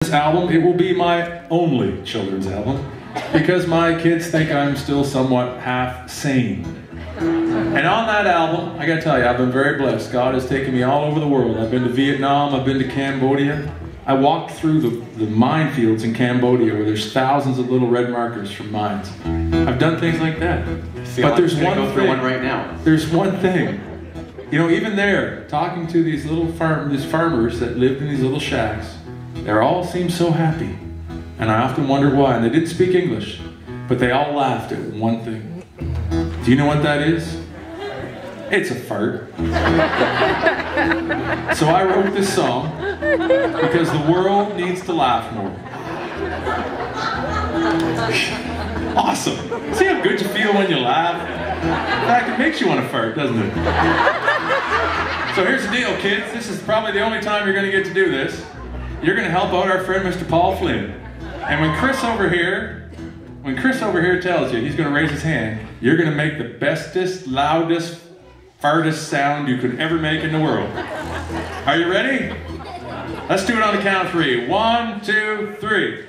This album, it will be my only children's album because my kids think I'm still somewhat half sane. And on that album, I gotta tell you, I've been very blessed. God has taken me all over the world. I've been to Vietnam, I've been to Cambodia. I walked through the minefields in Cambodia where there's thousands of little red markers from mines. I've done things like that. But there's one thing right now. There's one thing. You know, even there, talking to these farmers that lived in these little shacks, they all seemed so happy. And I often wonder why. And they didn't speak English, but they all laughed at one thing. Do you know what that is? It's a fart. So I wrote this song because the world needs to laugh more. Awesome. See how good you feel when you laugh? In fact, it makes you want to fart, doesn't it? So here's the deal, kids. This is probably the only time you're going to get to do this. You're going to help out our friend Mr. Paul Flynn. And when Chris over here tells you he's going to raise his hand, you're going to make the bestest, loudest, fartest sound you could ever make in the world. Are you ready? Let's do it on the count of 3. 1, 2, 3.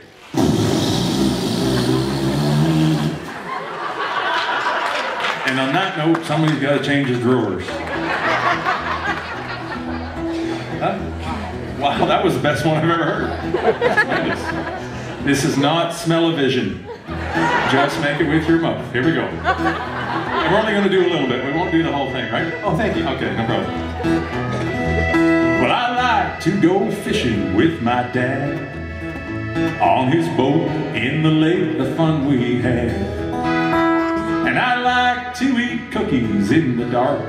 And on that note, somebody's got to change his drawers. Wow, that was the best one I've ever heard. That's tremendous. This is not smell-o-vision. Just make it with your mouth. Here we go. And we're only going to do a little bit. We won't do the whole thing, right? Oh, thank you. Okay, no problem. Well, I like to go fishing with my dad. On his boat in the lake, the fun we had. And I like to eat cookies in the dark.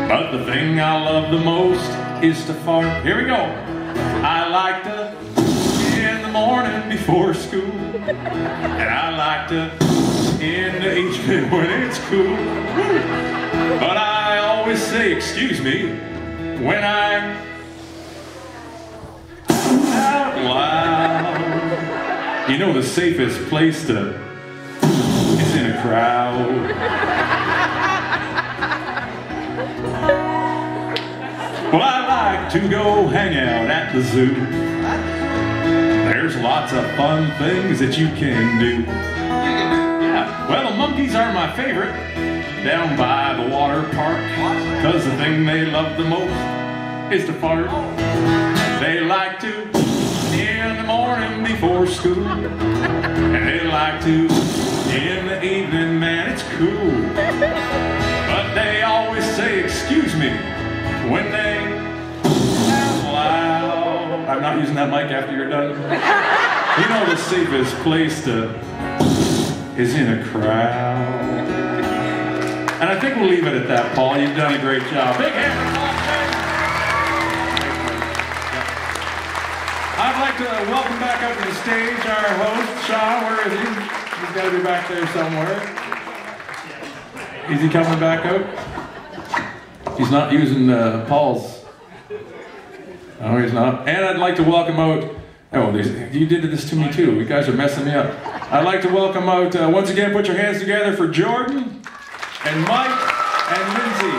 But the thing I love the most is to fart. Here we go. I like to in the morning before school. And I like to in the evening when it's cool. But I always say excuse me when I'm out loud. You know the safest place to is in a crowd. Well, I like to go hang out at the zoo. There's lots of fun things that you can do. Yeah, well, the monkeys are my favorite down by the water park, cause the thing they love the most is to fart. They like to in the morning before school, and they like to in the evening, man, it's cool. But they always say excuse me when they out loud. I'm not using that mic after you're done. You know the safest place to is in a crowd. And I think we'll leave it at that, Paul. You've done a great job. Big hand for Paul. I'd like to welcome back up to the stage our host, Sean. Where is he? He's got to be back there somewhere. Is he coming back out? He's not using Paul's. No, he's not. And I'd like to welcome out. Oh, you did this to me too. You guys are messing me up. I'd like to welcome out, once again, put your hands together for Jordan and Mike and Lindsay.